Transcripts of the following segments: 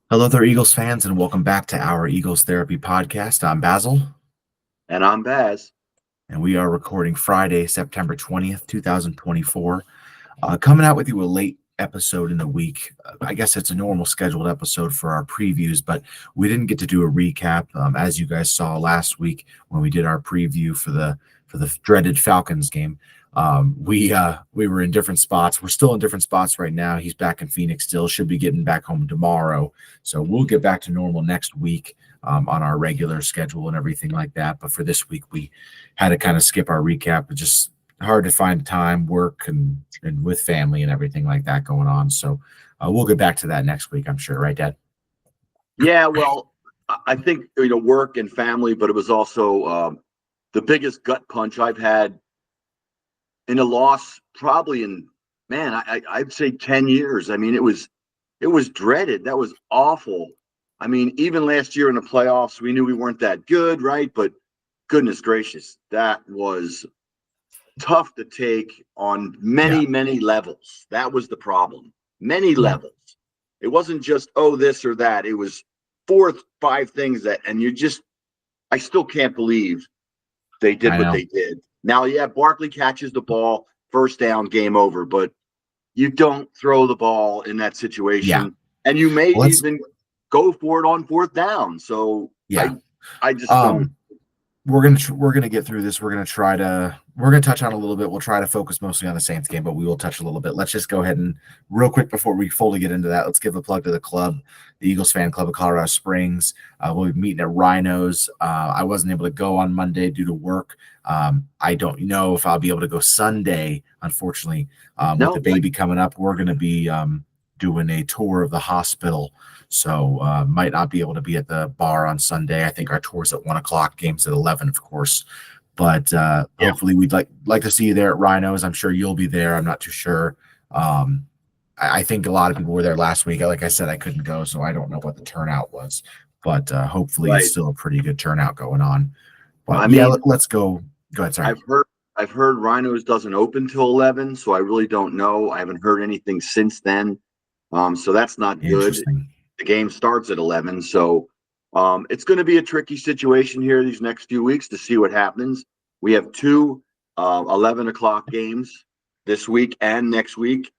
Hello there, Eagles fans, and welcome back to our Eagles Therapy podcast. I'm Basil, And I'm Baz. and we are recording Friday, September 20th, 2024. Coming out with you a late episode in the week. I guess it's a normal scheduled episode for our previews, but we didn't get to do a recap. As you guys saw last week when we did our preview for the dreaded Falcons game. We were in different spots. We're still in different spots right now. He's back in Phoenix still. Should be getting back home tomorrow. So we'll get back to normal next week on our regular schedule and everything like that. But for this week, we had to kind of skip our recap. It's just hard to find time, work, and with family and everything like that going on. So we'll get back to that next week, I'm sure. Right, Dad? Yeah, well, I think work and family, but it was also the biggest gut punch I've had in a loss, probably in I'd say 10 years. I mean, it was dreaded. That was awful. I mean, even last year in the playoffs, we knew we weren't that good, right? But goodness gracious, that was tough to take on Yeah, many levels. That was the problem. Many yeah, levels. It wasn't just, oh, this or that. It was four, five things I still can't believe they did I what know. they did. Now, yeah, Barkley catches the ball, first down, game over, but you don't throw the ball in that Yeah. situation. And you may Well, let's, even go for it on fourth down. So yeah. I just don't. Um, we're gonna get through this. We're gonna touch on a little bit. We'll try to focus mostly on the Saints game, but we will touch a little bit. Let's just go ahead and real quick before we fully get into that, let's give a plug to the club, the Eagles Fan Club of Colorado Springs. We'll be meeting at Rhinos. I wasn't able to go on Monday due to work. I don't know if I'll be able to go Sunday, unfortunately. With the No, baby coming up, we're gonna be doing a tour of the hospital. So might not be able to be at the bar on Sunday. I think our tour's at 1 o'clock, games at 11, of course. But yeah, hopefully we'd like to see you there at Rhinos. I'm sure you'll be there. I'm not too sure. I think a lot of people were there last week. Like I said, I couldn't go, so I don't know what the turnout was. But hopefully it's right. still a pretty good turnout going on. But I yeah, mean, let's go. Go ahead. Sorry. I've heard Rhinos doesn't open till 11, so I really don't know. I haven't heard anything since then. So that's not good. Interesting. The game starts at 11, so it's going to be a tricky situation here these next few weeks to see what happens. We have two 11 o'clock games this week and next week,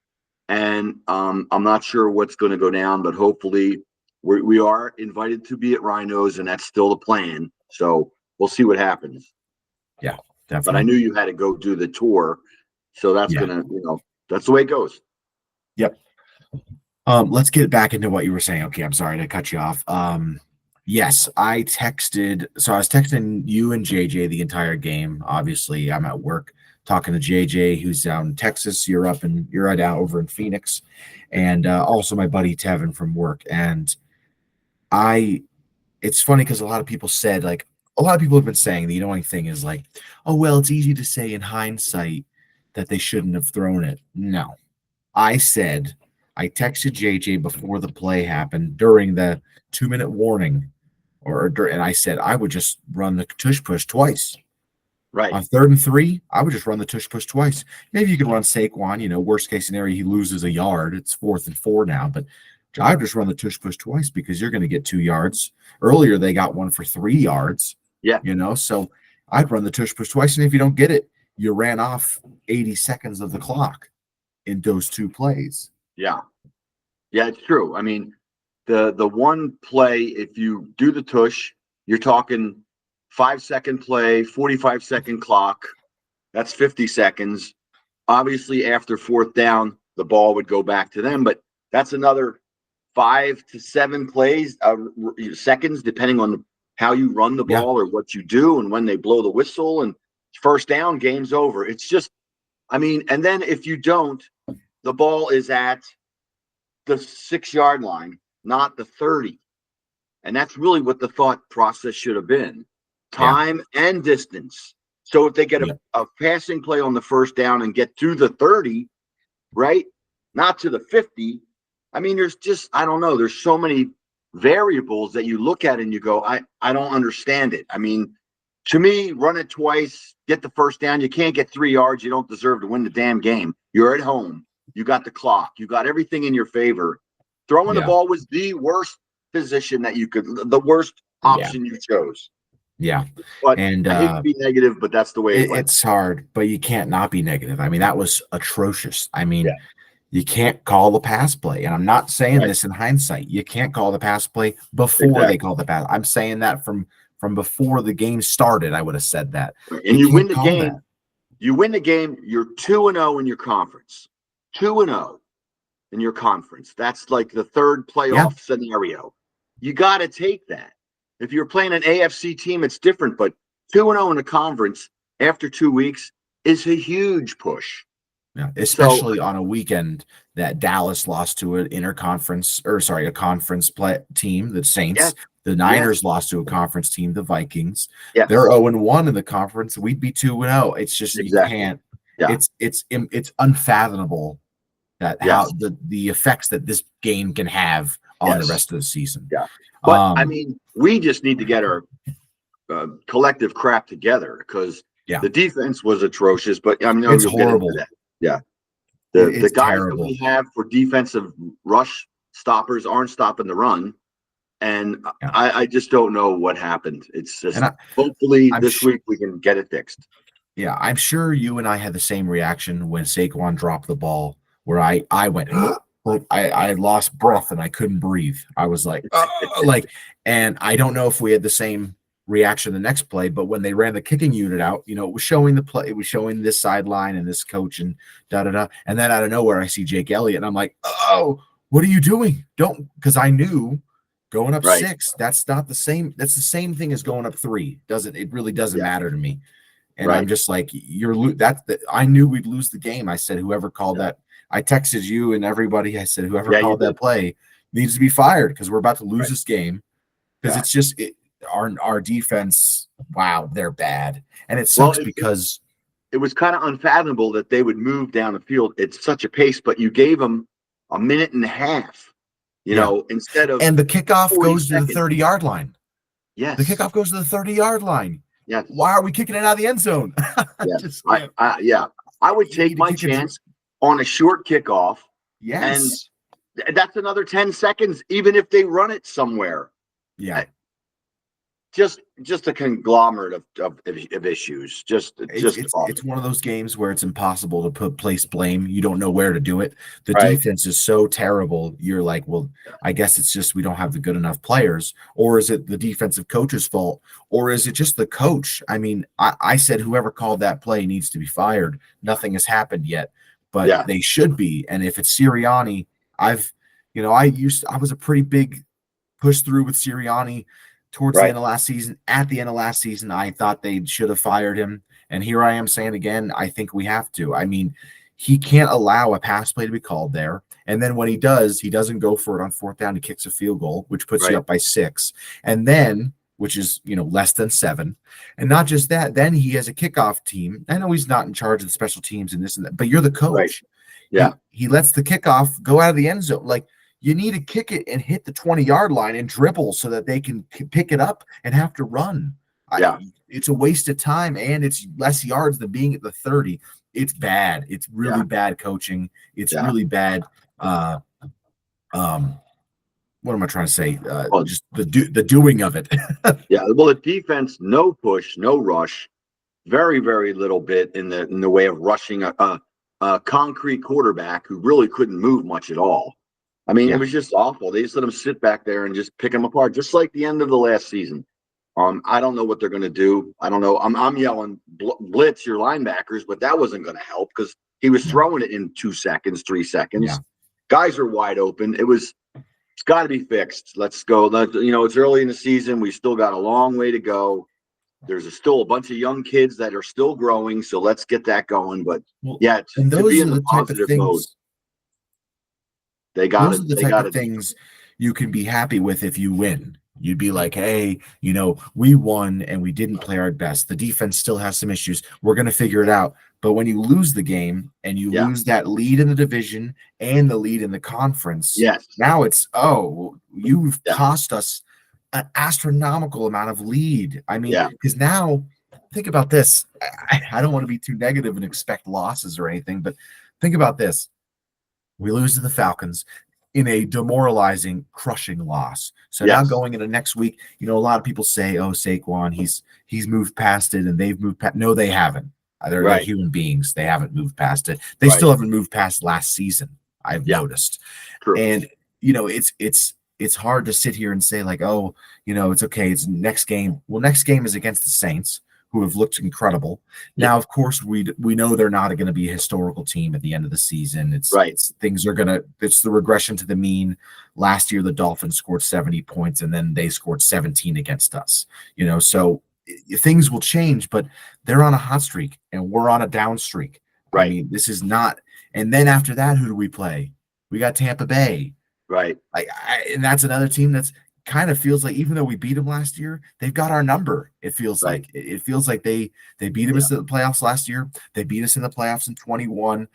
and I'm not sure what's going to go down, but hopefully we are invited to be at Rhinos, and that's still the plan. So we'll see what happens. Yeah, But I definitely. knew you had to go do the tour, so that's Yeah. gonna, that's the way it goes. Yep. Let's get back into what you were saying. Okay, I'm sorry to cut you off. Yes, I texted. So I was texting you and JJ the entire game. Obviously, I'm at work talking to JJ, who's down in Texas. You're right down over in Phoenix, and also my buddy Tevin from work. And I, it's funny because a lot of people said like a lot of people have been saying the annoying thing is like, oh well, it's easy to say in hindsight that they shouldn't have thrown it. No, I said, I texted JJ before the play happened during the 2 minute warning, and I said I would just run the tush push twice Right. on 3rd and 3. I would just run the tush push twice. Maybe you can run Saquon. Worst case scenario, he loses a yard. It's 4th and 4 now, but I would just run the tush push twice because you're going to get 2 yards. Earlier, they got one for 3 yards. Yeah. So I'd run the tush push twice, and if you don't get it, you ran off 80 seconds of the clock in those two plays. Yeah. Yeah. It's true. I mean, the one play, if you do the tush, you're talking 5 second play, 45-second clock. That's 50 seconds. Obviously, after fourth down, the ball would go back to them, but that's another 5 to 7 plays, seconds, depending on how you run the Yeah. ball or what you do and when they blow the whistle. And first down, game's over. It's just, I mean, and then if you don't, the ball is at the 6 yard line, not the 30. And that's really what the thought process should have been, Yeah. time and distance. So if they get Yeah. a passing play on the first down and get to the 30, right? Not to the 50. I mean, there's just, I don't know. There's so many variables that you look at and you go, I don't understand it. I mean, to me, run it twice, get the first down. You can't get 3 yards. You don't deserve to win the damn game. You're at home. You got the clock. You got everything in your favor. Throwing the Yeah. ball was the worst position that you could, the worst Yeah. option you chose. Yeah. But And I hate to be negative, but that's the way it went. it's hard, but you can't not be negative. I mean, that was atrocious. I Yeah, mean, you can't call the pass play. And I'm not saying right. this in hindsight. You can't call the pass play before they Exactly. call the pass. I'm saying that from before the game started. I would have said that. And You you win can't the call that. game. You win the game. You're 2-0 in your conference. 2-0 in your conference. That's like the third Yeah. playoff scenario. You got to take that. If you're playing an AFC team, it's different. But 2-0 in a conference after 2 weeks is a huge push. Yeah, So especially on a weekend that Dallas lost to an a conference play team, the yes, Saints. The yes, Niners lost to a conference team, the Vikings. They're yes, 0-1 in the conference. We'd be 2-0. It's just you exactly. can't. Yeah, It's unfathomable that how yes, the effects that this game can have on the yes, rest of the season. yeah. But I mean, we just need to get our collective crap together because Yeah, the defense was atrocious. But I know it's you'll get into horrible. that. Yeah. The It's guys that terrible. we have for defensive rush stoppers aren't stopping the run. And Yeah, I just don't know what happened. It's and just hopefully I'm this week we can get it fixed. Yeah, I'm sure you and I had the same reaction when Saquon dropped the ball, where I went like I lost breath and I couldn't breathe. I was like, and I don't know if we had the same reaction the next play, but when they ran the kicking unit out, it was showing the play, it was showing this sideline and this coach and da da da, and then out of nowhere I see Jake Elliott and I'm like, oh, what are you doing? Don't, because I knew going up Right. 6, that's not the same. That's the same thing as going up 3. It really doesn't Yeah. matter to me. And I'm Right. just like, I knew we'd lose the game. I said, whoever called Yeah. that, I texted you and everybody. I said, whoever Yeah, you called did. that play needs to be fired because we're about to lose Right. this game. Because Yeah. it's just our defense. Wow, they're bad, and it Well, sucks because it was kind of unfathomable that they would move down the field at such a pace, but you gave them a minute and a half, yeah, instead of and the kickoff 40 goes to the seconds. 30-yard line. The Yes. kickoff goes to the 30-yard line. Yes. Why are we kicking it out of the end zone? Yes. Just Yeah. I would you need take to my kick it. chance on a short kickoff, and Yes. that's another 10 seconds, even if they run it somewhere. Yeah. Just a conglomerate of issues. Just awful. It's one of those games where it's impossible to place blame. You don't know where to do it. The Right. defense is so terrible. You're like, well, I guess it's just we don't have the good enough players, or is it the defensive coach's fault, or is it just the coach? I mean, I said whoever called that play needs to be fired. Nothing has happened yet, but Yeah. they should be. And if it's Sirianni, I was a pretty big push through with Sirianni towards the Right. end of last season. At the end of last season, I thought they should have fired him. And here I am saying again, I think we have to. I mean, he can't allow a pass play to be called there. And then when he does, he doesn't go for it on 4th down. He kicks a field goal, which puts you Right. up by 6. And then, which is, less than 7. And not just that, then he has a kickoff team. I know he's not in charge of the special teams and this and that, but you're the coach. Right. Yeah. He lets the kickoff go out of the end zone. Like, you need to kick it and hit the 20-yard line and dribble so that they can pick it up and have to run. Yeah. It's a waste of time, and it's less yards than being at the 30. It's bad. It's really bad coaching. It's really bad. What am I trying to say? Just the doing of it. Yeah. Well, the defense, no push, no rush, very, very little bit in the way of rushing a concrete quarterback who really couldn't move much at all. I mean, it was just awful. They just let him sit back there and just pick him apart, just like the end of the last season. I don't know what they're going to do. I don't know. I'm yelling blitz your linebackers, but that wasn't going to help because he was throwing it in 2 seconds, 3 seconds. Yeah. Guys are wide open. It's got to be fixed. Let's go. It's early in the season. We still got a long way to go. There's still a bunch of young kids that are still growing, so let's get that going. But and to those be are in the the type of positive mode. things. They got Those are the type of things you can be happy with if you win. You'd be like, hey, we won and we didn't play our best. The defense still has some issues. We're going to figure it out. But when you lose the game and you lose that lead in the division and the lead in the conference, now it's, you've cost us an astronomical amount of lead. I mean, because now, think about this. I don't want to be too negative and expect losses or anything, but think about this. We lose to the Falcons. in a demoralizing, crushing loss. So now Yes. going into next week, a lot of people say, "Oh, Saquon, he's moved past it," and they've moved past. No, they haven't. They're Right. human beings. They haven't moved past it. They Right. still haven't moved past last season. I've Yeah. noticed, True. and it's hard to sit here and say like, "Oh, it's okay. It's next game." Well, next game is against the Saints, who have looked incredible. Yeah. Now, of course, we know they're not going to be a historical team at the end of the season. Right. It's the regression to the mean. Last year, the Dolphins scored 70 points, and then they scored 17 against us. So things will change, but they're on a hot streak, and we're on a down streak. I Right. mean, this is not. And then after that, who do we play? We got Tampa Bay. Right. And that's another team that's kind of feels like, even though we beat them last year, they've got our number. It feels Right. like they beat us in the playoffs last year. They beat us in the playoffs in 21.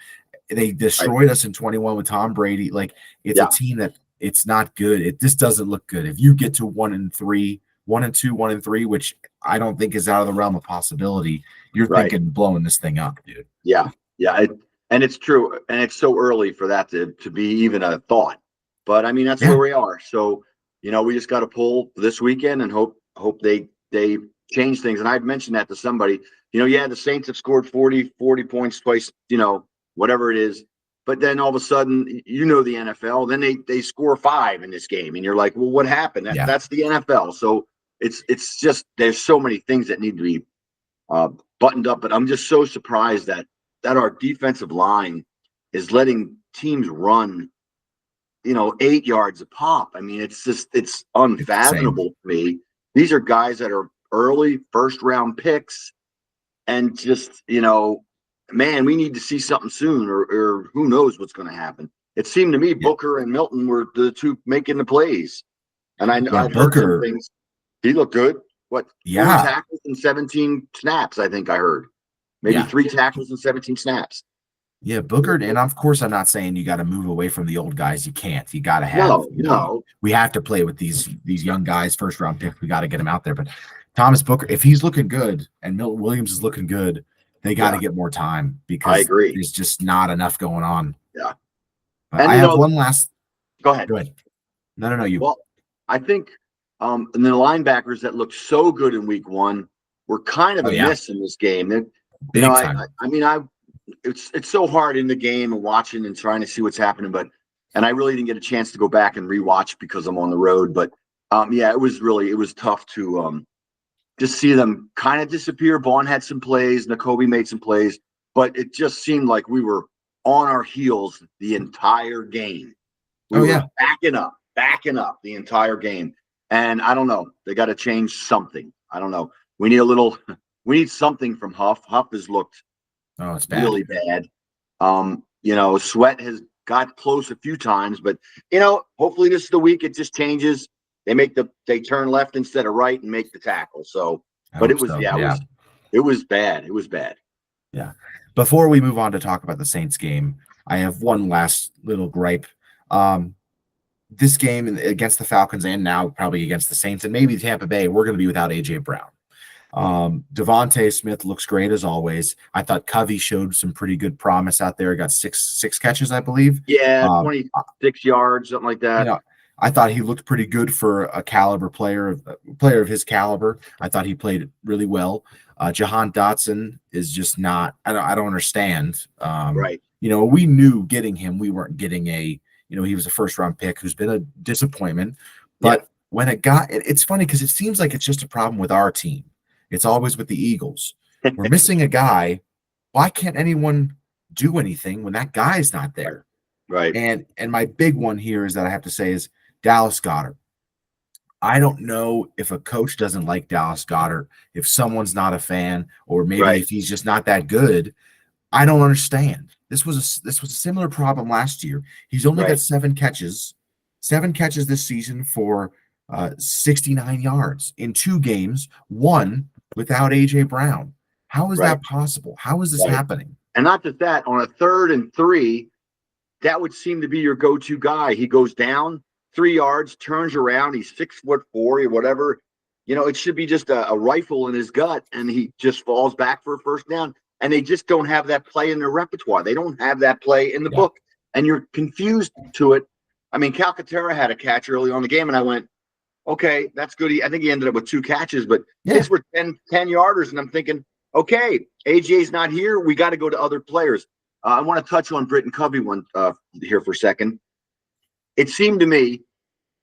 They destroyed us in 21 with Tom Brady. Like, it's a team that it's not good. It just doesn't look good. If you get to 1-3, 1-2, 1-3, which I don't think is out of the realm of possibility, you're thinking blowing this thing up, dude. Yeah. Yeah. And it's true. And it's so early for that to be even a thought. But I mean, that's where we are. So, we just got to pull this weekend and hope they change things. And I've mentioned that to somebody. The Saints have scored 40 points twice, whatever it is. But then all of a sudden, the NFL, then they score 5 in this game. And you're like, well, what happened? That's the NFL. So it's just, there's so many things that need to be buttoned up. But I'm just so surprised that our defensive line is letting teams run 8 yards a pop. I mean, it's unfathomable to me. These are guys that are early first round picks, and just, man, we need to see something soon, or who knows what's going to happen. It seemed to me Booker and Milton were the two making the plays. And I've heard some things. He looked good. What? 4 tackles and 17 snaps, I think I heard. Maybe 3 tackles and 17 snaps. Yeah, Booker, and of course, I'm not saying you got to move away from the old guys. You can't. You got to have. No. We have to play with these young guys, first round picks. We got to get them out there. But Thomas Booker, if he's looking good and Milton Williams is looking good, they got to get more time, because I agree. There's just not enough going on. Yeah. But I have one last. Go ahead. No, you. Well, I think and the linebackers that looked so good in week 1 were kind of a miss in this game. It's so hard in the game and watching and trying to see what's happening, and I really didn't get a chance to go back and rewatch because I'm on the road. But it was tough to just see them kind of disappear. Vaughn had some plays, Nakobe made some plays, but it just seemed like we were on our heels the entire game. We were backing up the entire game. And I don't know, they got to change something. I don't know. We need something from Huff. Huff has looked it's bad. Really bad. Sweat has got close a few times, but hopefully this is the week it just changes. They turn left instead of right and make the tackle. So, but it was it was bad. It was bad. Yeah. Before we move on to talk about the Saints game, I have one last little gripe. This game against the Falcons, and now probably against the Saints and maybe Tampa Bay, we're going to be without AJ Brown. Devontae Smith looks great as always. I thought Covey showed some pretty good promise out there. Got six catches, I believe. Yeah, 26 yards, something like that. I thought he looked pretty good for a player of his caliber. I thought he played really well. Jahan Dotson is just not. I don't understand. Right. We knew getting him, we weren't getting he was a first round pick who's been a disappointment. But when it's funny because it seems like it's just a problem with our team. It's always with the Eagles. We're missing a guy. Why can't anyone do anything when that guy's not there? Right. And my big one here is that I have to say is Dallas Goedert. I don't know if a coach doesn't like Dallas Goedert, if someone's not a fan, or maybe if he's just not that good. I don't understand. This was a similar problem last year. He's only got 7 catches this season for 69 yards in 2 games, 1 without AJ Brown. How is that possible? How is this happening? And not just that, on a 3rd and 3, that would seem to be your go-to guy. He goes down 3 yards, turns around. He's 6'4" or whatever. It should be just a rifle in his gut, and he just falls back for a first down. And they just don't have that play in their repertoire. They don't have that play in the book, and you're confused to it. I mean, Calcaterra had a catch early on the game, and I went, okay, that's good. I think he ended up with 2 catches, but his were 10-yarders, and I'm thinking, okay, AJ's not here. We got to go to other players. I want to touch on Britton Covey here for a second. It seemed to me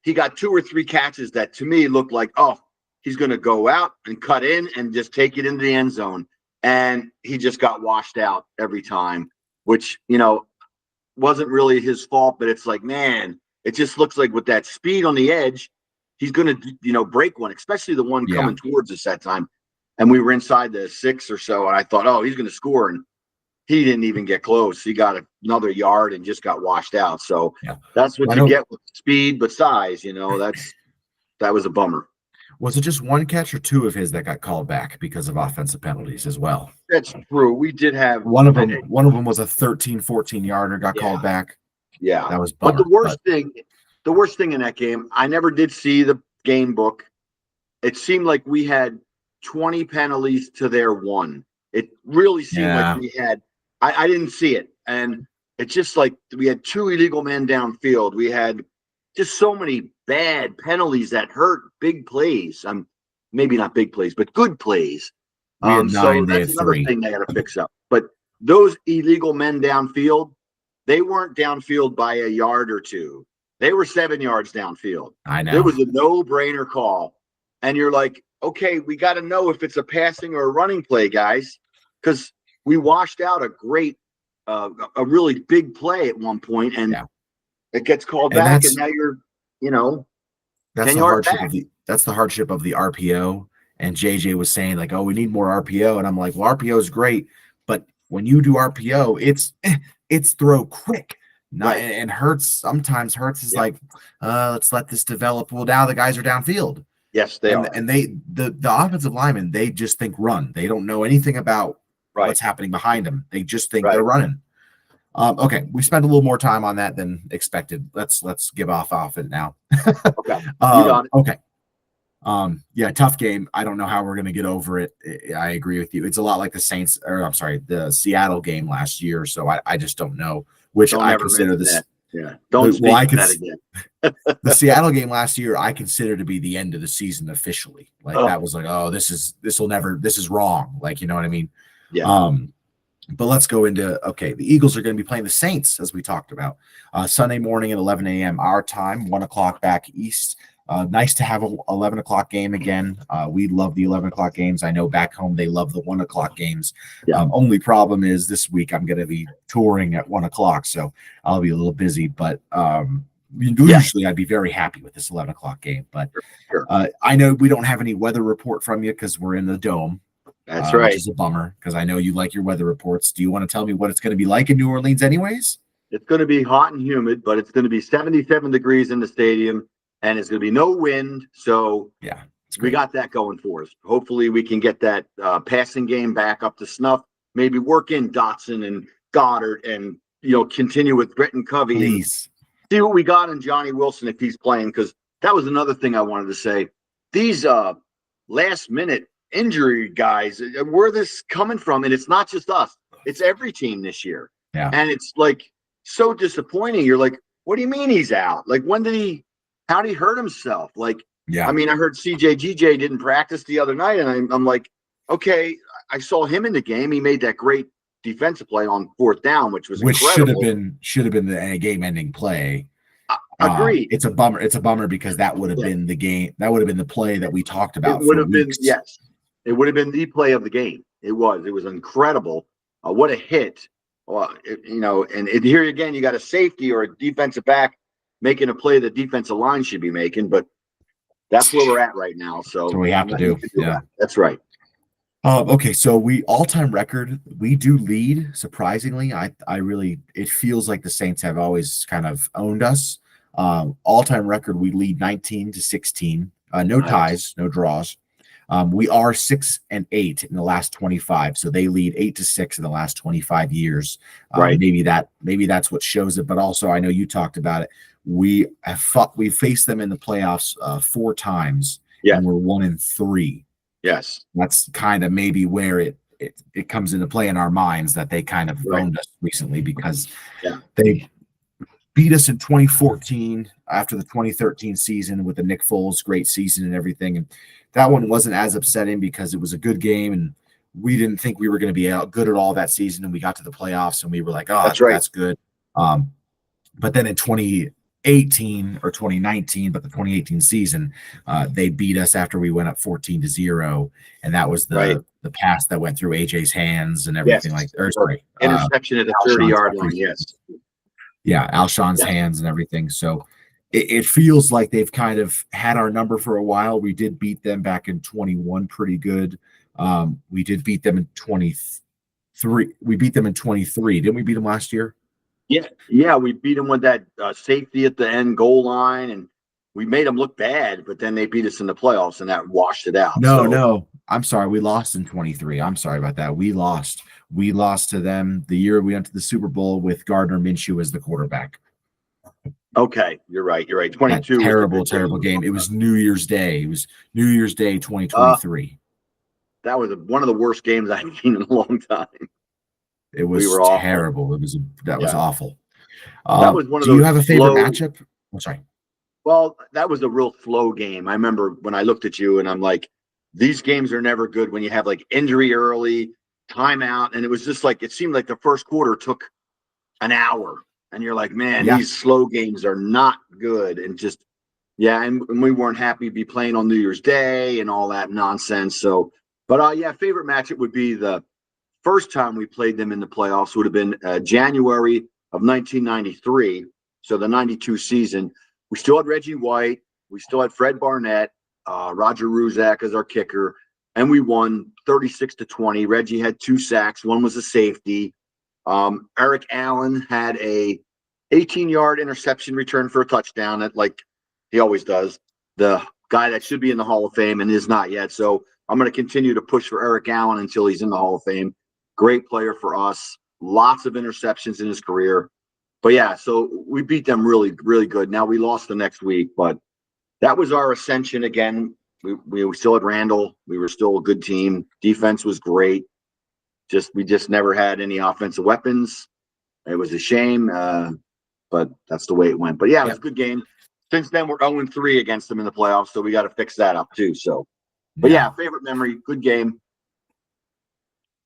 he got 2 or 3 catches that to me looked like, oh, he's going to go out and cut in and just take it into the end zone. And he just got washed out every time, which, wasn't really his fault. But it's like, man, it just looks like with that speed on the edge, he's going to, break one, especially the one coming towards us that time. And we were inside the 6 or so. And I thought, oh, he's going to score. And he didn't even get close. He got another yard and just got washed out. So that's what you get with speed, but size, that was a bummer. Was it just 1 catch or 2 of his that got called back because of offensive penalties as well? That's true. We did have one of them. One of them was a 13-14 yarder got called back. Yeah, that was bummer. But the worst thing in that game, I never did see the game book. It seemed like we had 20 penalties to their 1. It really seemed like we had. I didn't see it, and it's just like we had 2 illegal men downfield. We had just so many bad penalties that hurt big plays. Maybe not big plays, but good plays. So that's another thing they got to fix up. But those illegal men downfield, they weren't downfield by a yard or 2. They were 7 yards downfield. I know. It was a no-brainer call. And you're like, okay, we got to know if it's a passing or a running play, guys, because we washed out a great, a really big play at one point, and it gets called back, and now you're, that's 10 the yards hardship back. That's the hardship of the RPO. And JJ was saying like, oh, we need more RPO, and I'm like, well, RPO is great, but when you do RPO, it's throw quick. And Hurts is like, let's let this develop. Well, now the guys are downfield. Yes, they are. And the offensive linemen, they just think run. They don't know anything about what's happening behind them. They just think they're running. Okay, we spent a little more time on that than expected. Let's give off it now. Okay, you got it. Okay. Tough game. I don't know how we're gonna get over it. I agree with you. It's a lot like the Seattle game last year. So I just don't know which I consider this. That. Yeah, don't speak that again. The Seattle game last year, I consider to be the end of the season officially. That was like, oh, this is wrong. Like, you know what I mean? Yeah. But let's go into, the Eagles are going to be playing the Saints, as we talked about, Sunday morning at 11 a.m. our time, 1 o'clock back east. Nice to have a 11 o'clock game again. We love the 11 o'clock games. I know back home they love the 1 o'clock games. Only problem is this week I'm going to be touring at 1 o'clock, so I'll be a little busy. But usually I'd be very happy with this 11 o'clock game. But I know we don't have any weather report from you because we're in the dome. That's right. Which is a bummer because I know you like your weather reports. Do you want to tell me what it's going to be like in New Orleans anyways? It's going to be hot and humid, but it's going to be 77 degrees in the stadium, and it's going to be no wind. So we got that going for us. Hopefully we can get that passing game back up to snuff, maybe work in Dotson and Goddard and, continue with Britton Covey. Please. See what we got in Johnny Wilson if he's playing, because that was another thing I wanted to say. These last-minute injury guys, where this coming from? And it's not just us. It's every team this year. Yeah. And it's like so disappointing. You're like, what do you mean he's out? Like, how did he hurt himself? Like, I mean, I heard GJ didn't practice the other night, and I'm like, okay, I saw him in the game. He made that great defensive play on 4th down, which incredible. should have been the game-ending play. Agreed. It's a bummer because that would have been the game. That would have been the play that we talked about. It would have been It would have been the play of the game. It was incredible. What a hit. And here again, you got a safety or a defensive back making a play the defensive line should be making, but that's where we're at right now. So we have to do. That's right. So we all-time record, we do lead, surprisingly. I really, it feels like the Saints have always kind of owned us. All-time record, we lead 19-16. No ties, no draws. We are 6-8 in the last 25, so they lead 8-6 in the last 25 years. Right. Maybe that's what shows it. But also, I know you talked about it. We faced them in the playoffs 4 times, and we're 1-3. Yes, that's kind of maybe where it comes into play in our minds that they kind of owned us recently because beat us in 2014 after the 2013 season with the Nick Foles great season and everything. And that one wasn't as upsetting because it was a good game and we didn't think we were going to be out good at all that season. And we got to the playoffs and we were like, oh, That's right. that's good. But then in 2018 or 2019, but the 2018 season, they beat us after we went up 14-0. And that was the pass that went through AJ's hands and everything interception at the 30-yard line. Yes. Yeah, Alshon's hands and everything. So it feels like they've kind of had our number for a while. We did beat them back in 21 pretty good. We did beat them in 23. We beat them in 23. Didn't we beat them last year? Yeah, we beat them with that safety at the end goal line, and we made them look bad, but then they beat us in the playoffs, and that washed it out. No. I'm sorry. We lost in 23. I'm sorry about that. We lost to them the year we went to the Super Bowl with Gardner Minshew as the quarterback. Okay, you're right. 22. That terrible game. It was New Year's Day. It was New Year's Day 2023. That was one of the worst games I've seen in a long time. It was terrible. Awful. That was awful. That was one of those. Do you have a favorite matchup? I'm sorry. Well, that was a real flow game. I remember when I looked at you and I'm like, these games are never good when you have like injury early, timeout, and it was just like it seemed like the first quarter took an hour, and you're like, man, these slow games are not good, and just and we weren't happy to be playing on New Year's Day and all that nonsense. So, but favorite matchup would be the first time we played them in the playoffs would have been January of 1993. So the 92 season, we still had Reggie White. We still had Fred Barnett, Roger Ruzak as our kicker, and we won 36-20. Reggie had 2 sacks. One was a safety. Eric Allen had a 18-yard interception return for a touchdown that, like he always does, the guy that should be in the Hall of Fame and is not yet. So I'm going to continue to push for Eric Allen until he's in the Hall of Fame. Great player for us. Lots of interceptions in his career. But so we beat them really, really good. Now we lost the next week, but that was our ascension again. We still had Randall. We were still a good team. Defense was great. We just never had any offensive weapons. It was a shame, but that's the way it went. But it was a good game. Since then, we're 0-3 against them in the playoffs, so we got to fix that up too. So, but favorite memory, good game.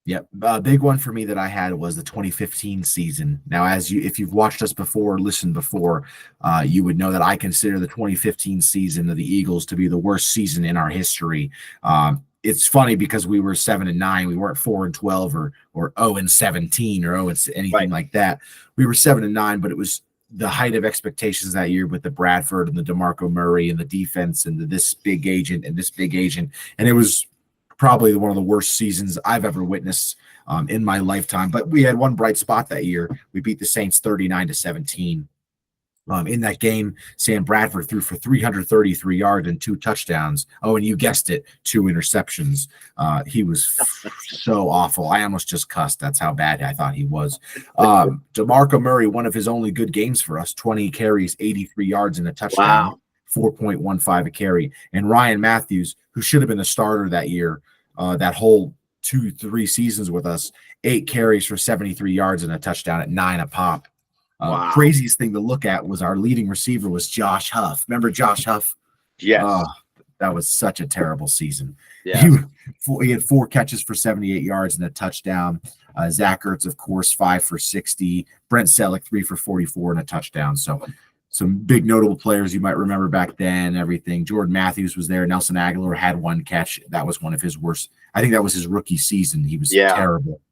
Yep. A big one for me that I had was the 2015 season. Now, if you've watched us before, listened before, you would know that I consider the 2015 season of the Eagles to be the worst season in our history. It's funny because we were 7-9. We weren't 4-12 or 0-17 or anything like that. We were 7-9, but it was the height of expectations that year with the Bradford and the DeMarco Murray and the defense and this big agent. And it was probably one of the worst seasons I've ever witnessed in my lifetime. But we had one bright spot that year. We beat the Saints 39-17. In that game, Sam Bradford threw for 333 yards and 2 touchdowns. Oh, and you guessed it, 2 interceptions. He was so awful. I almost just cussed. That's how bad I thought he was. DeMarco Murray, one of his only good games for us, 20 carries, 83 yards and a touchdown. Wow. 4.15 a carry. And Ryan Matthews, who should have been the starter that year, that whole 2-3 seasons with us, 8 carries for 73 yards and a touchdown at 9 a pop. Wow. Craziest thing to look at was our leading receiver was Josh Huff. Remember Josh Huff? Yes. That was such a terrible season. Yeah. He had 4 catches for 78 yards and a touchdown. Zach Ertz, of course, 5 for 60. Brent Selleck, 3 for 44 and a touchdown. So some big notable players you might remember back then, everything. Jordan Matthews was there. Nelson Aguilar had 1 catch. That was one of his worst. I think that was his rookie season. He was terrible.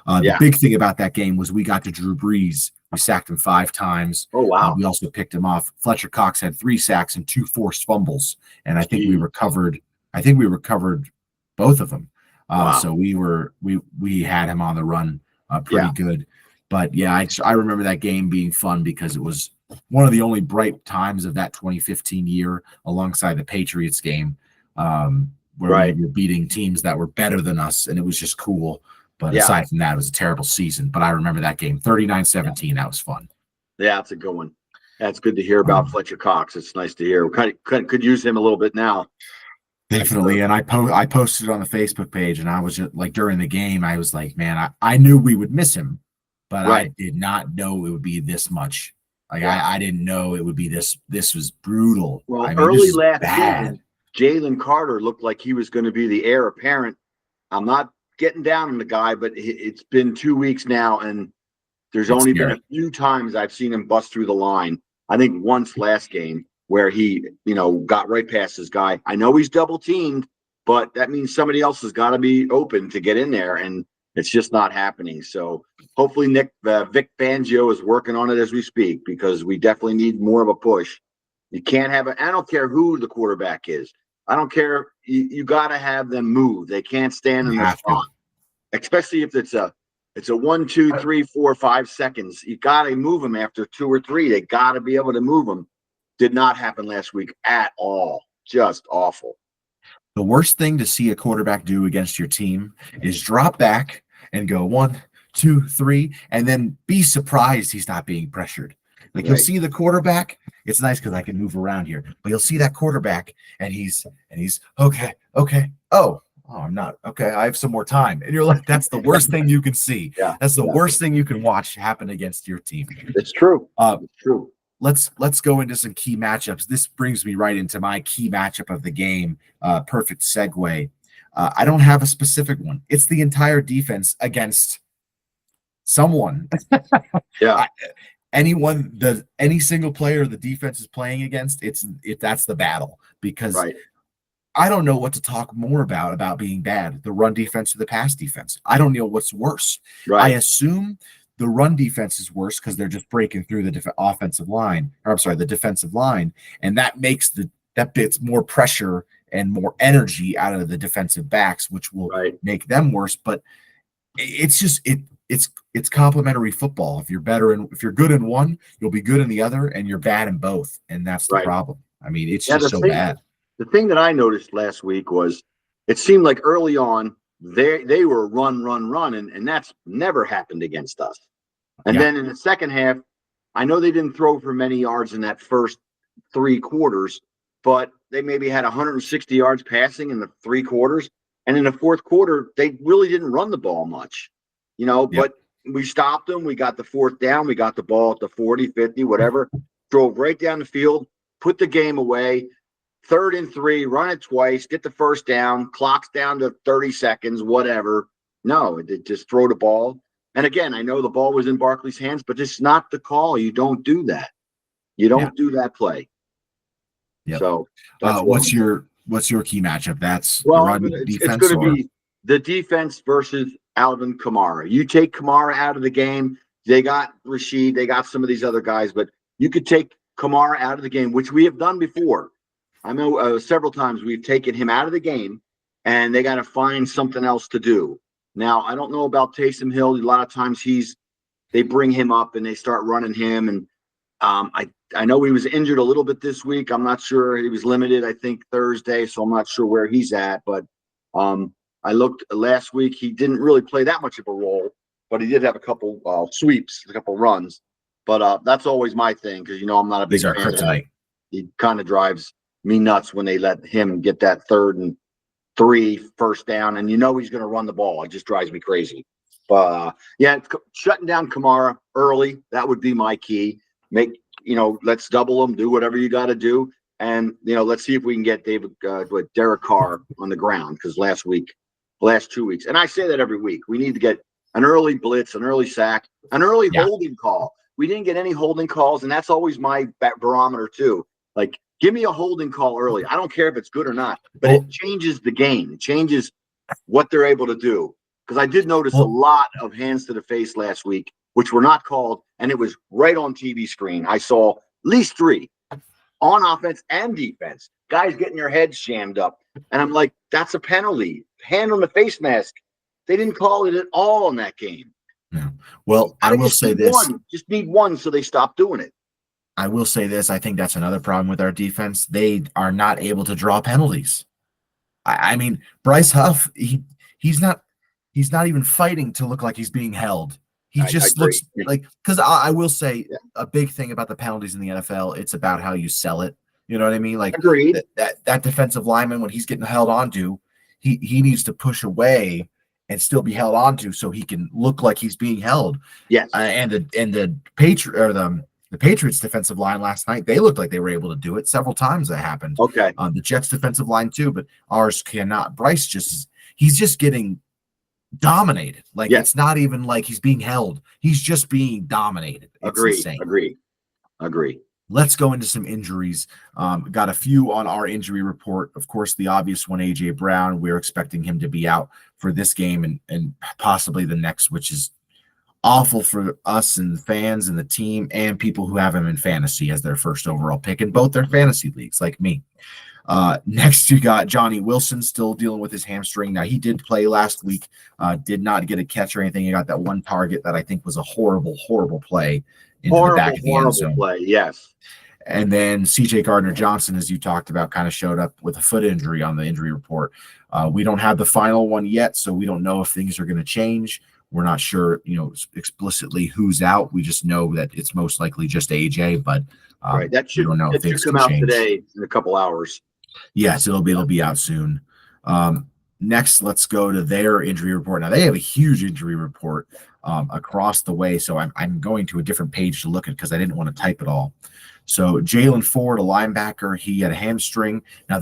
The big thing about that game was we got to Drew Brees. We sacked him 5 times. Oh, wow. We also picked him off. Fletcher Cox had 3 sacks and 2 forced fumbles. And I think we recovered both of them. Wow. So we had him on the run pretty good. But I remember that game being fun because it was one of the only bright times of that 2015 year alongside the Patriots game, where we were beating teams that were better than us, and it was just cool. But aside from that, it was a terrible season. But I remember that game, 39-17. That was fun. Yeah, that's a good one. That's good to hear about Fletcher Cox. It's nice to hear. We could use him a little bit now. Definitely. And I posted it on the Facebook page, and I was just like, during the game, I was like, man, I knew we would miss him, but I did not know it would be this much. Like I didn't know it would be this. This was brutal. Well, I mean, this early is last bad. season, Jalen Carter looked like he was going to be the heir apparent. I'm not getting down on the guy, but it's been 2 weeks now, and there's It's only been scary. a few times I've seen him bust through the line. I think once last game where he, got right past his guy. I know he's double teamed, but that means somebody else has got to be open to get in there, and it's just not happening. So hopefully Vic Fangio is working on it as we speak, because we definitely need more of a push. You can't have I don't care who the quarterback is. I don't care. You got to have them move. They can't stand in You their have to. spot, especially if it's a 1, 2, 3, 4, 5 seconds. You got to move them after 2 or 3. They got to be able to move them. Did not happen last week at all. Just awful. The worst thing to see a quarterback do against your team is drop back and go 1, 2, 3, and then be surprised he's not being pressured. Like you'll Right. see the quarterback. It's nice because I can move around here, but you'll see that quarterback and he's okay. Oh, I'm not okay. I have some more time, and you're like, that's the worst thing you can see. Yeah. That's the worst thing you can watch happen against your team. It's true. It's true. Let's go into some key matchups. This brings me right into my key matchup of the game. Perfect segue. I don't have a specific one. It's the entire defense against someone. Yeah. Any single player the defense is playing against, that's the battle, because Right. I don't know what to talk more about being bad, the run defense or the pass defense. I don't know what's worse. Right. I assume the run defense is worse because they're just breaking through the offensive line, or I'm sorry, the defensive line, and that makes that bits more pressure and more energy out of the defensive backs, which will make them worse. But it's just it's complementary football. If you're good in one, you'll be good in the other, and you're bad in both, and that's the problem. I mean, it's just so bad. The thing that I noticed last week was it seemed like early on they were run, and that's never happened against us. And then in the second half, I know they didn't throw for many yards in that first 3 quarters, but they maybe had 160 yards passing in the 3 quarters. And in the fourth quarter, they really didn't run the ball much, but we stopped them. We got the 4th down. We got the ball at the 40, 50, whatever, drove right down the field, put the game away. 3rd and 3, run it twice, get the 1st down, clock's down to 30 seconds, whatever. No, it just throw the ball. And again, I know the ball was in Barkley's hands, but it's not the call. You don't do that. You don't do that play. Yep. So what's your key matchup? That's it's going to be the defense versus Alvin Kamara. You take Kamara out of the game. They got Rashid. They got some of these other guys, but you could take Kamara out of the game, which we have done before. I know several times we've taken him out of the game, and they got to find something else to do. Now, I don't know about Taysom Hill. A lot of times they bring him up and they start running him. And I know he was injured a little bit this week. I'm not sure. He was limited, I think, Thursday, so I'm not sure where he's at. But I looked last week. He didn't really play that much of a role, but he did have a couple sweeps, a couple runs. But that's always my thing because, I'm not a big fan. Kryptonite. He kind of drives me nuts when they let him get that 3rd and 3 1st down, and he's going to run the ball. It just drives me crazy. But shutting down Kamara early, that would be my key. Let's double them, do whatever you got to do, and let's see if we can get Derek Carr on the ground, because last 2 weeks, and I say that every week, we need to get an early blitz, an early sack, an early holding call. We didn't get any holding calls, and that's always my barometer too. Like, give me a holding call early. I don't care if it's good or not, but it changes the game. It changes what they're able to do. Because I did notice a lot of hands to the face last week, which were not called, and it was right on TV screen. I saw at least 3 on offense and defense. Guys getting their heads jammed up. And I'm like, that's a penalty. Hand on the face mask. They didn't call it at all in that game. No. Well, I will say this. Just need one so they stop doing it. I will say this. I think that's another problem with our defense. They are not able to draw penalties. I mean, Bryce Huff, he's not even fighting to look like he's being held. He just looks like, because I will say a big thing about the penalties in the NFL, it's about how you sell it. You know what I mean? Like that defensive lineman, when he's getting held onto, he needs to push away and still be held onto so he can look like he's being held. Yes. And the Patriot or the The Patriots defensive line last night, they looked like they were able to do it several times. That happened. Okay. The Jets defensive line too, but ours cannot. Bryce he's just getting dominated. Like Yeah. it's not even like he's being held. He's just being dominated. It's insane. Agree. Let's go into some injuries. Got a few on our injury report. Of course, the obvious one, A.J. Brown. We're expecting him to be out for this game and possibly the next, which is awful for us and the fans and the team and people who have him in fantasy as their first overall pick in both their fantasy leagues, like me. Next, you got Johnny Wilson still dealing with his hamstring. Now, he did play last week, did not get a catch or anything. He got that one target that I think was a horrible, horrible play into the back of the end zone. Play, yes. And then C.J. Gardner-Johnson, as you talked about, kind of showed up with a foot injury on the injury report. We don't have the final one yet, so we don't know if things are going to change. We're not sure, explicitly who's out. We just know that it's most likely just AJ, but right. That should, we don't know if things come out today in a couple hours. Yes, it'll be out soon. Next, let's go to their injury report. Now they have a huge injury report across the way, so I'm going to a different page to look at because I didn't want to type it all. So Jalen Ford, a linebacker, he had a hamstring. Now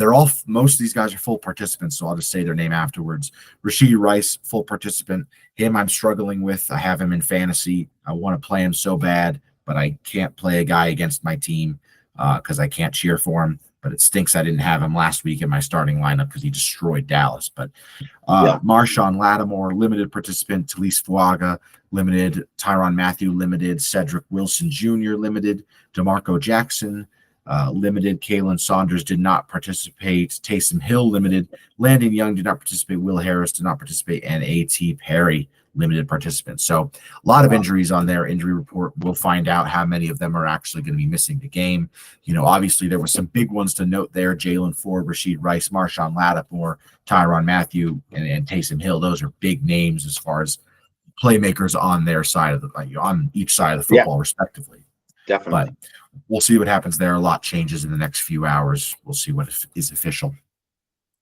most of these guys are full participants, so I'll just say their name afterwards. Rashee Rice, full participant. Him I'm struggling with. I have him in fantasy. I want to play him so bad, but I can't play a guy against my team because I can't cheer for him. But it stinks I didn't have him last week in my starting lineup because he destroyed Dallas. But Marshawn Lattimore, limited participant. Talise Fuaga, limited. Tyrann Mathieu, limited. Cedric Wilson Jr., limited. DeMarco Jackson, limited. Kalen Saunders did not participate. Taysom Hill, limited. Landon Young did not participate. Will Harris did not participate. And A.T. Perry, limited participants. So a lot of injuries on their injury report. We'll find out how many of them are actually going to be missing the game. Obviously there were some big ones to note there. Jalen Ford, Rashee Rice, Marshawn Lattimore, Tyrann Mathieu, and Taysom Hill. Those are big names as far as playmakers on their side of on each side of the football, respectively. Definitely. But we'll see what happens there. A lot changes in the next few hours. We'll see what is official.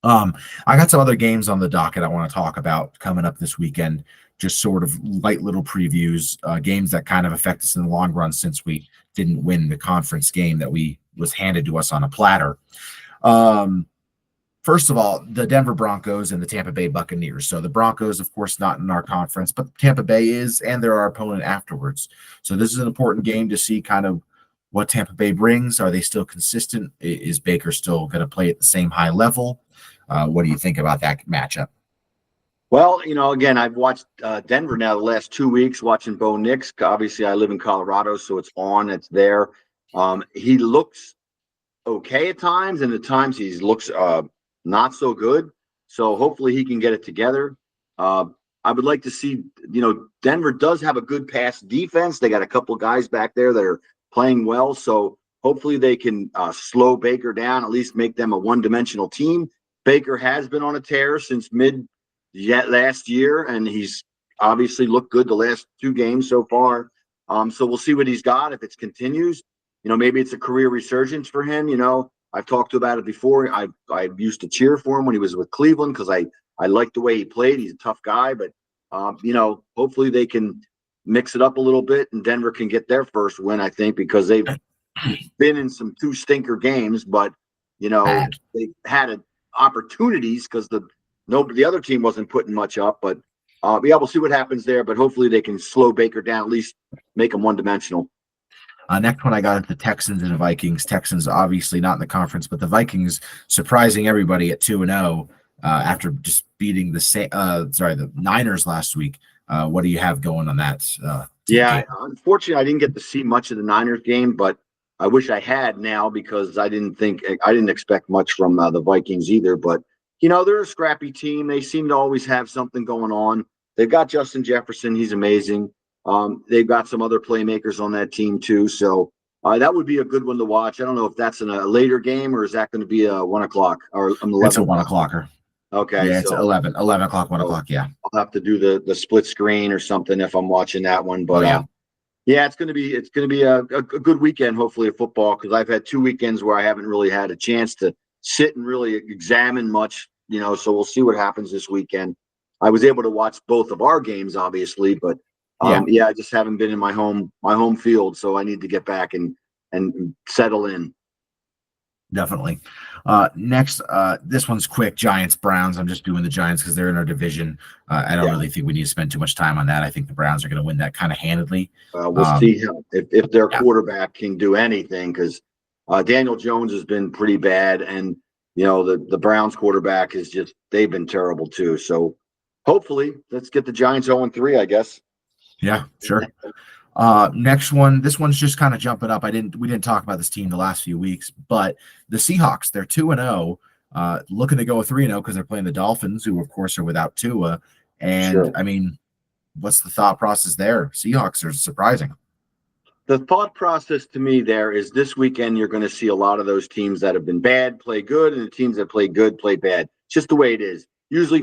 I got some other games on the docket I want to talk about coming up this weekend. Just sort of light little previews, games that kind of affect us in the long run since we didn't win the conference game that was handed to us on a platter. First of all, the Denver Broncos and the Tampa Bay Buccaneers. So the Broncos, of course, not in our conference, but Tampa Bay is, and they're our opponent afterwards. So this is an important game to see kind of what Tampa Bay brings. Are they still consistent? Is Baker still going to play at the same high level? What do you think about that matchup? Well, again, I've watched Denver now the last 2 weeks, watching Bo Nix. Obviously, I live in Colorado, so it's there. He looks okay at times, and at times he looks not so good. So hopefully he can get it together. I would like to see, Denver does have a good pass defense. They got a couple of guys back there that are playing well. So hopefully they can slow Baker down, at least make them a one-dimensional team. Baker has been on a tear since last year, and he's obviously looked good the last 2 games so far. So we'll see what he's got if it continues. Maybe it's a career resurgence for him. I've talked about it before. I used to cheer for him when he was with Cleveland because I liked the way he played. He's a tough guy, but hopefully they can mix it up a little bit and Denver can get their first win, I think, because they've been in some 2 stinker games, but they've had opportunities because the other team wasn't putting much up, but we'll see what happens there, but hopefully they can slow Baker down, at least make him one-dimensional. Next one I got is the Texans and the Vikings. Texans obviously not in the conference, but the Vikings surprising everybody at 2-0 after just beating the Niners last week. What do you have going on that? Unfortunately, I didn't get to see much of the Niners game, but I wish I had now because I didn't expect much from the Vikings either. But they're a scrappy team. They seem to always have something going on. They've got Justin Jefferson. He's amazing. They've got some other playmakers on that team too. So that would be a good one to watch. I don't know if that's in a later game or is that going to be a 1 o'clock or 11? It's a 1 o'clocker. Okay. Yeah, it's 11 o'clock, 1 o'clock. Yeah. I'll have to do the split screen or something if I'm watching that one. But it's going to be a good weekend, hopefully, of football, because I've had 2 weekends where I haven't really had a chance to sit and really examine much, so we'll see what happens this weekend. I was able to watch both of our games, obviously, but Yeah. Yeah, I just haven't been in my home field, so I need to get back and settle in. Definitely. Next, this one's quick. Giants, Browns. I'm just doing the Giants because they're in our division. I don't Yeah, really think we need to spend too much time on that. I think the Browns are going to win that kind of handedly. we'll see if their Yeah, quarterback can do anything because Daniel Jones has been pretty bad, and the Browns quarterback is just they've been terrible too. So hopefully, let's get the Giants 0-3, I guess. yeah, sure. Next one. This one's just kind of jumping up. We didn't talk about this team the last few weeks, but the Seahawks, they're 2-0, looking to go 3-0 because they're playing the Dolphins, who of course are without Tua. And Sure. I mean, what's the thought process there? Seahawks are surprising. The thought process to me there is this weekend you're going to see a lot of those teams that have been bad play good, and the teams that play good play bad. It's just the way it is. Usually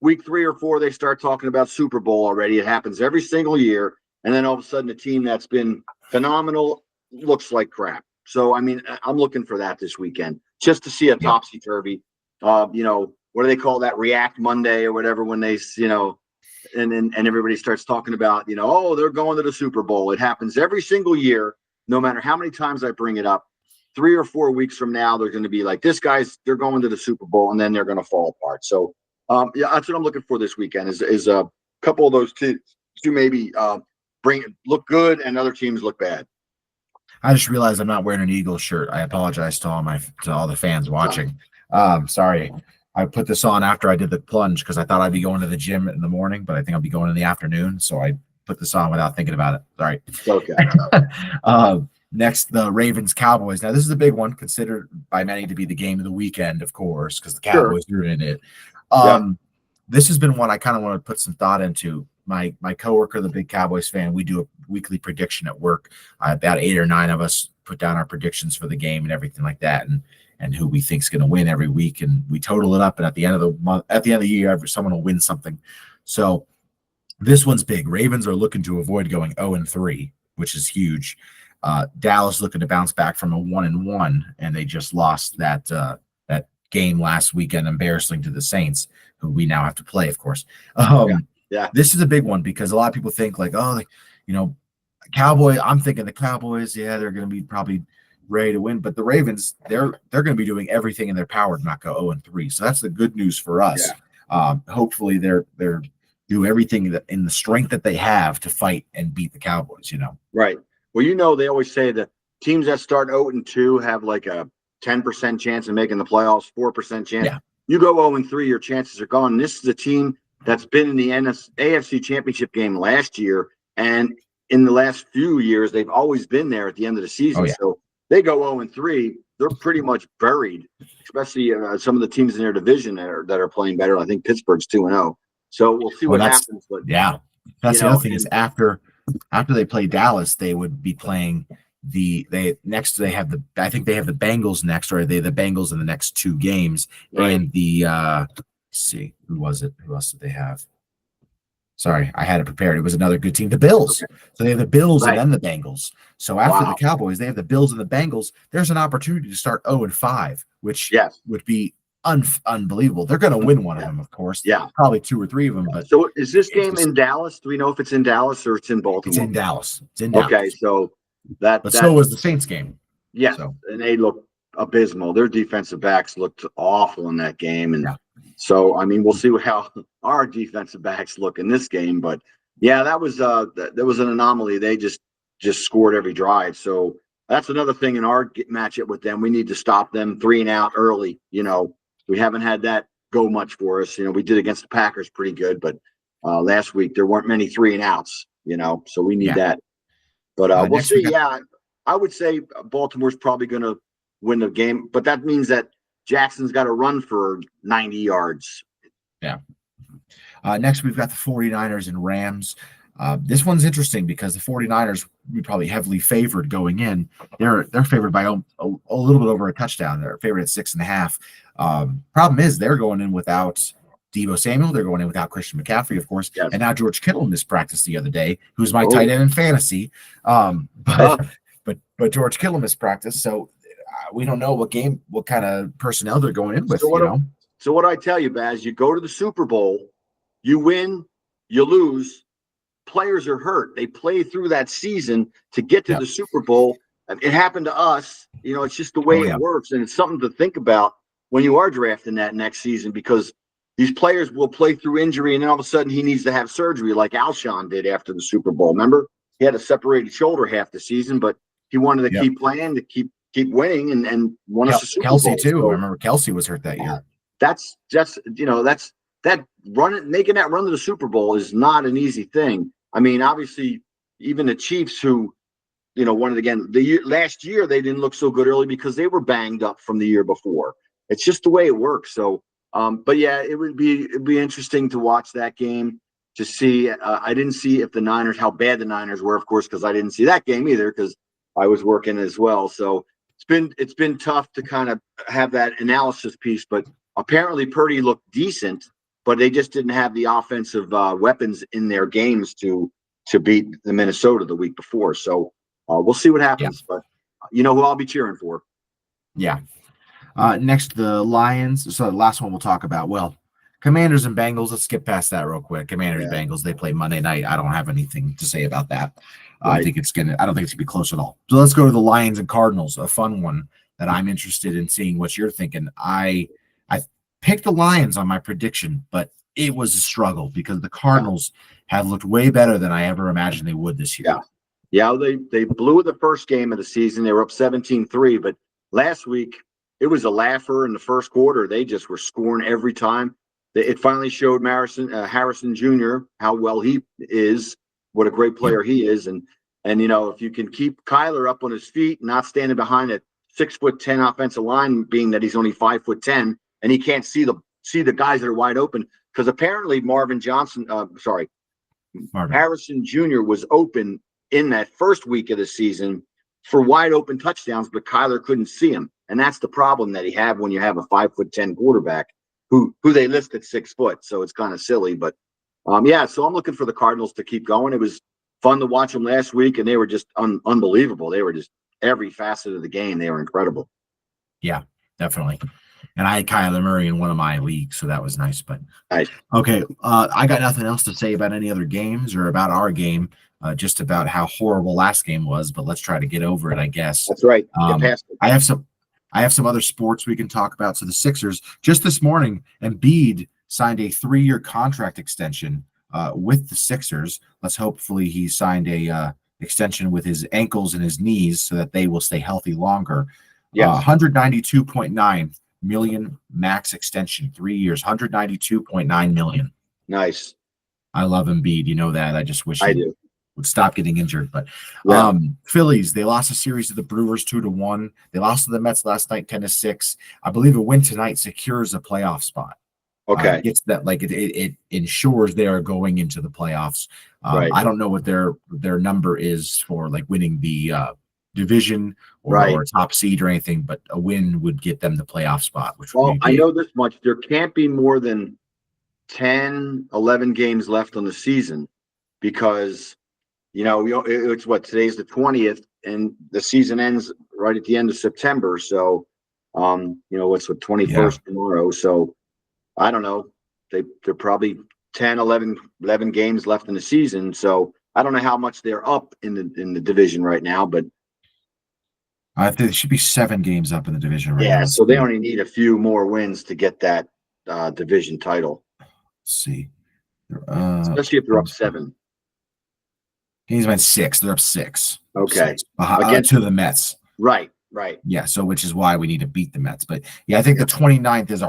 week 3 or 4 they start talking about Super Bowl already. It happens every single year, and then all of a sudden a team that's been phenomenal looks like crap. So I mean, I'm looking for that this weekend just to see a Yep. topsy turvy. What do they call that? React Monday or whatever when they and everybody starts talking about, oh, they're going to the Super Bowl. It happens every single year, no matter how many times I bring it up. 3 or 4 weeks from now, they're going to be like, they're going to the Super Bowl, and then they're going to fall apart. So, yeah, that's what I'm looking for this weekend is a couple of those teams to maybe look good and other teams look bad. I just realized I'm not wearing an Eagles shirt. I apologize to all the fans watching. Sorry. I put this on after I did the plunge because I thought I'd be going to the gym in the morning, but I think I'll be going in the afternoon. So I put this on without thinking about it. Sorry. Okay. Next, the Ravens Cowboys. Now, this is a big one, considered by many to be the game of the weekend, of course, because the Cowboys are in it. Yeah. This has been one I kind of want to put some thought into. My coworker, the big Cowboys fan, we do a weekly prediction at work. About 8 or 9 of us put down our predictions for the game and everything like that, and who we think is going to win every week, and we total it up. And at the end of the month, at the end of the year, someone will win something. So this one's big. Ravens are looking to avoid going 0-3, which is huge. Dallas looking to bounce back from a 1-1, and they just lost that game last weekend, embarrassing to the Saints, who we now have to play, of course. Yeah. This is a big one because a lot of people think like, oh, Cowboy. I'm thinking the Cowboys, yeah, they're going to be probably ready to win, but the Ravens, they're going to be doing everything in their power to not go 0-3. So that's the good news for us. Hopefully, they're do everything that in the strength that they have to fight and beat the Cowboys. Right. Well, they always say that teams that start 0-2 have like a 10% chance of making the playoffs, 4% chance. Yeah. You go 0-3, your chances are gone. And this is a team that's been in the AFC Championship game last year, and in the last few years, they've always been there at the end of the season. Oh, yeah. So they go 0-3, they're pretty much buried, especially some of the teams in their division that are playing better. I think Pittsburgh's 2-0. So we'll see what happens. But yeah, that's the other thing is after they play Dallas, they would be playing I think they have the Bengals next, or the Bengals in the next 2 games, right. And let's see, who was it? Who else did they have? Sorry, I had it prepared. It was another good team, the Bills. Okay. So they have the Bills and then the Bengals. So after the Cowboys, they have the Bills and the Bengals. There's an opportunity to start 0-5, which would be unbelievable. They're going to win one of them, of course. Yeah, probably 2 or 3 of them. But so is this game in Dallas? Do we know if it's in Dallas or it's in Baltimore? It's in Dallas. Okay, so so was the Saints game. Yeah, and they look abysmal. Their defensive backs looked awful in that game, and so I mean, we'll see how our defensive backs look in this game. But yeah, that was an anomaly. They just scored every drive. So that's another thing in our matchup with them. We need to stop them 3 and out early. We haven't had that go much for us. We did against the Packers pretty good, but last week there weren't many 3 and outs. So we need that. But we'll see. Yeah, I would say Baltimore's probably going to win the game, but that means that Jackson's got to run for 90 yards. Yeah. Next, we've got the 49ers and Rams. This one's interesting because the 49ers we probably heavily favored going in. They're favored by a little bit over a touchdown. They're favored at 6.5. Problem is they're going in without Deebo Samuel. They're going in without Christian McCaffrey, of course. Yes. And now George Kittle mispracticed the other day, who's my tight end in fantasy. But George Kittle mispracticed. So we don't know what kind of personnel they're going in with. So what I tell you, Baz, you go to the Super Bowl, you win, you lose, players are hurt. They play through that season to get to Yep. the Super Bowl. It happened to us. It's just the way Oh, it yeah. works, and it's something to think about when you are drafting that next season, because these players will play through injury, and then all of a sudden he needs to have surgery, like Alshon did after the Super Bowl. Remember, he had a separated shoulder half the season, but he wanted to Yep. keep playing, to keep winning, and won us a Super Kelsey Bowl. too. So I remember Kelsey was hurt that year. that's that making that run to the Super Bowl is not an easy thing. I mean, obviously, even the Chiefs, who wanted, again, last year they didn't look so good early because they were banged up from the year before. It's just the way it works. So, but yeah, it'd be interesting to watch that game to see. I didn't see if the Niners, how bad the Niners were, of course, because I didn't see that game either because I was working as well. So it's been tough to kind of have that analysis piece. But apparently Purdy looked decent, but they just didn't have the offensive weapons in their games to beat the Minnesota the week before. So we'll see what happens. But you know who I'll be cheering for. Yeah. Next, the Lions. So the last one we'll talk about. Well, Commanders and Bengals. Let's skip past that real quick. Commanders, Bengals. They play Monday night. I don't have anything to say about that. Right. I don't think it's gonna be close at all. So let's go to the Lions and Cardinals. A fun one that I'm interested in seeing what you're thinking. I picked the Lions on my prediction, but it was a struggle because the Cardinals have looked way better than I ever imagined they would this year. Yeah, they blew the first game of the season. They were up 17-3, but last week it was a laugher in the first quarter. They just were scoring every time. It finally showed Harrison Jr. how well he is, what a great player he is, and if you can keep Kyler up on his feet, not standing behind a 6'10" offensive line, being that he's only 5'10", and he can't see the guys that are wide open, because apparently Harrison Jr. was open in that first week of the season for wide open touchdowns, but Kyler couldn't see him. And that's the problem that he had when you have a 5'10" quarterback who they list at 6 foot. So it's kind of silly, but so I'm looking for the Cardinals to keep going. It was fun to watch them last week, and they were just unbelievable. They were just every facet of the game. They were incredible. Yeah, definitely. And I had Kyler Murray in one of my leagues, so that was nice. But nice. Okay, I got nothing else to say about any other games or about our game, just about how horrible last game was. But let's try to get over it, I guess. That's right. I have some other sports we can talk about. So the Sixers, just this morning, Embiid signed a 3-year contract extension with the Sixers. Hopefully he signed a extension with his ankles and his knees so that they will stay healthy longer. Yes. 192.9 million max extension, 3 years, 192.9 million. Nice. I love Embiid. You know that. I just wish he would stop getting injured. But Phillies, they lost a series to the Brewers 2-1. They lost to the Mets last night 10-6. I believe a win tonight secures a playoff spot. Okay. Gets that, like it ensures they are going into the playoffs. Right. I don't know what their number is for like winning the division or top seed or anything, but a win would get them the playoff spot. I know this much: there can't be more than 10, 11 games left on the season, because it's today's the 20th, and the season ends right at the end of September. So, what's 21st tomorrow? So, I don't know. They're probably 10, 11 games left in the season. So I don't know how much they're up in the division right now, but I think it should be 7 games up in the division right now. Yeah, so they only need a few more wins to get that division title. Let's see. Especially if they're up 7. He's been 6. They're up 6. Okay. 6. To the Mets. Right. Yeah, so which is why we need to beat the Mets. But yeah, I think the 29th is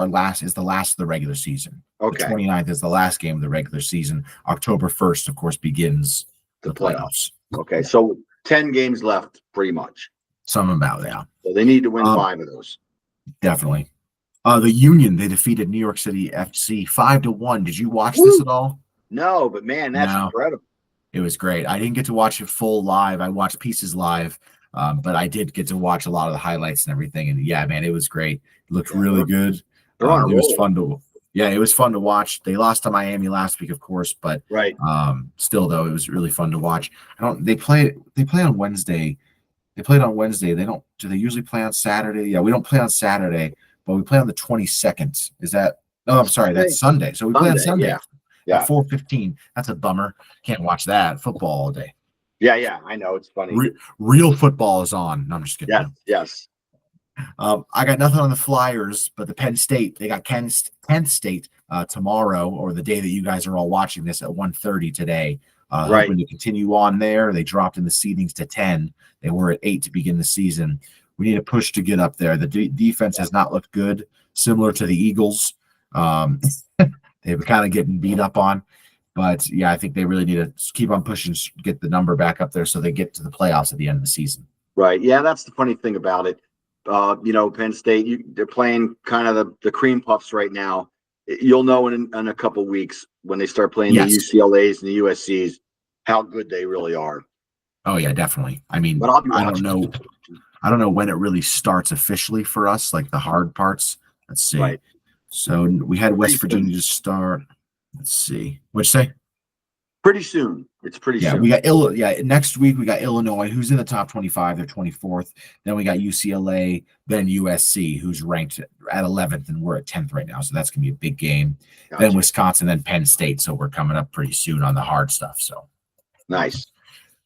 the last of the regular season. Okay. The 29th is the last game of the regular season. October 1st, of course, begins the playoffs. Okay, so 10 games left, pretty much. Some about, yeah. So they need to win 5 of those. Definitely. The Union, they defeated New York City FC 5-1. Did you watch this at all? No, but man, that's incredible. It was great. I didn't get to watch it full live. I watched pieces live, but I did get to watch a lot of the highlights and everything. And yeah, man, it was great. It looked really good. It was fun to. Yeah, it was fun to watch. They lost to Miami last week, of course, but still, though, it was really fun to watch. They play on Wednesday. They played on Wednesday. Do they usually play on Saturday? Yeah, we don't play on Saturday, but we play on the 22nd. Is that? Oh, I'm sorry, that's Sunday. So we play on Sunday. Yeah. Yeah. at 4:15. That's a bummer. Can't watch that football all day. Yeah. I know, it's funny. Real football is on. No, I'm just kidding. Yes, yes. I got nothing on the Flyers, but the Penn State, they got Penn State tomorrow, or the day that you guys are all watching this at 1:30 today. Right. Hoping to continue on there. They dropped in the seedings to 10. They were at 8 to begin the season. We need a push to get up there. The defense has not looked good, similar to the Eagles. They've kind of getting beat up on. But, yeah, I think they really need to keep on pushing, get the number back up there so they get to the playoffs at the end of the season. Right. Yeah, that's the funny thing about it. Penn State, they're playing kind of the cream puffs right now. You'll know in a couple weeks when they start playing the UCLAs and the USCs how good they really are. Oh, yeah, definitely. I mean, but I don't know when it really starts officially for us, like the hard parts. Let's see. Right. So we had West Virginia to start. Let's see. What'd you say? Pretty soon. It's pretty soon. We got next week we got Illinois, who's in the top 25. They're 24th. Then we got UCLA, then USC, who's ranked at 11th, and we're at 10th right now. So that's gonna be a big game. Gotcha. Then Wisconsin, then Penn State. So we're coming up pretty soon on the hard stuff. So nice.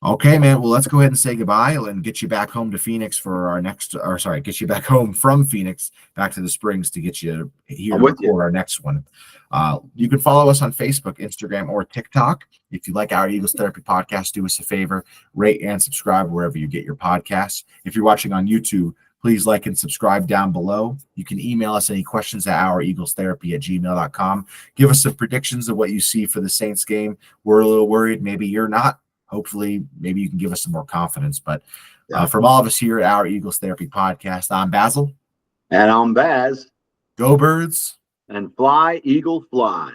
Okay, man. Well, let's go ahead and say goodbye and get you back home to Phoenix for our next, get you back home from Phoenix back to the Springs to get you here to record our next one. You can follow us on Facebook, Instagram, or TikTok. If you like our Eagles Therapy podcast, do us a favor, rate and subscribe wherever you get your podcasts. If you're watching on YouTube, please like and subscribe down below. You can email us any questions at oureaglestherapy@gmail.com. Give us some predictions of what you see for the Saints game. We're a little worried. Maybe you're not. Hopefully, maybe you can give us some more confidence. But from all of us here at Our Eagles Therapy Podcast, I'm Basil. And I'm Baz. Go Birds. And fly, Eagle, fly.